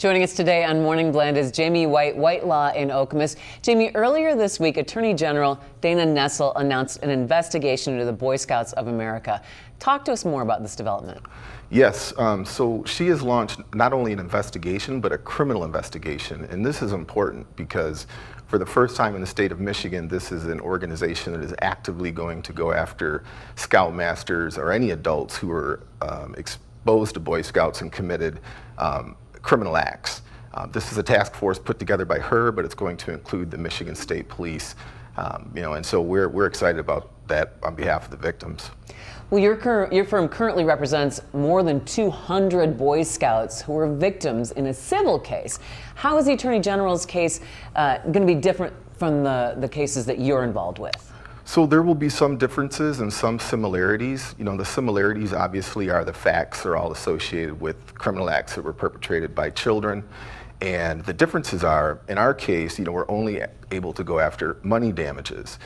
Joining us today on Morning Blend is Jamie White, White Law in Okemos. Jamie, earlier this week, Attorney General Dana Nessel announced an investigation into the Boy Scouts of America. Talk to us more about this development. Yes, so she has launched not only an investigation, but a criminal investigation. And this is important because for the first time in the state of Michigan, this is an organization that is actively going to go after Scoutmasters or any adults who are exposed to Boy Scouts and committed criminal acts. This is a task force put together by her, but it's going to include the Michigan State Police. And so we're excited about that on behalf of the victims. Well, your firm currently represents more than 200 Boy Scouts who were victims in a civil case. How is the Attorney General's case going to be different from the cases that you're involved with? So there will be some differences and some similarities. The similarities obviously are the facts are all associated with criminal acts that were perpetrated by children. And the differences are, in our case, we're only able to go after money damages,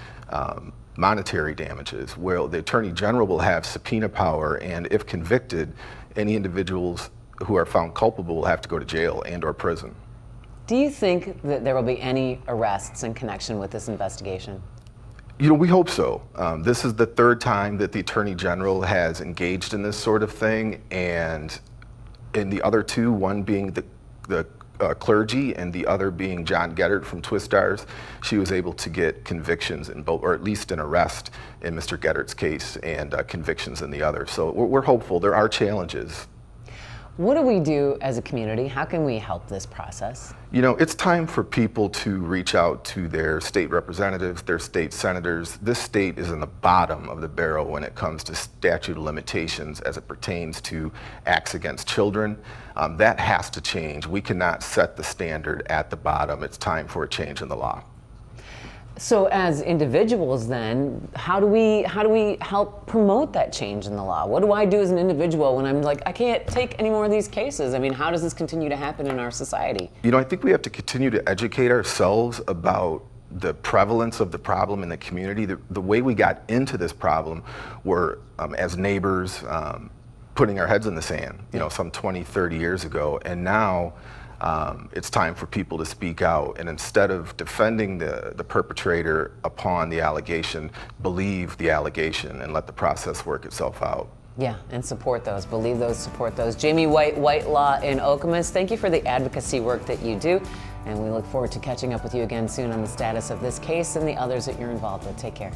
monetary damages, where the Attorney General will have subpoena power, and if convicted, any individuals who are found culpable will have to go to jail and/or prison. Do you think that there will be any arrests in connection with this investigation? We hope so. This is the third time that the Attorney General has engaged in this sort of thing, and in the other two, one being the clergy and the other being John Geddert from Twistars, she was able to get convictions in both, or at least an arrest in Mr. Geddert's case and convictions in the other. So we're hopeful. There are challenges. What do we do as a community? How can we help this process? It's time for people to reach out to their state representatives, their state senators. This state is in the bottom of the barrel when it comes to statute of limitations as it pertains to acts against children. That has to change. We cannot set the standard at the bottom. It's time for a change in the law. So as individuals then, how do we help promote that change in the law? What do I do as an individual when I'm like, I can't take any more of these cases? I mean, how does this continue to happen in our society? I think we have to continue to educate ourselves about the prevalence of the problem in the community. The way we got into this problem were as neighbors putting our heads in the sand, some 20, 30 years ago. And now it's time for people to speak out, and instead of defending the perpetrator upon the allegation, believe the allegation and let the process work itself out. Yeah, and support those. Believe those, support those. Jamie White, White Law in Okemos, thank you for the advocacy work that you do, and we look forward to catching up with you again soon on the status of this case and the others that you're involved with. Take care.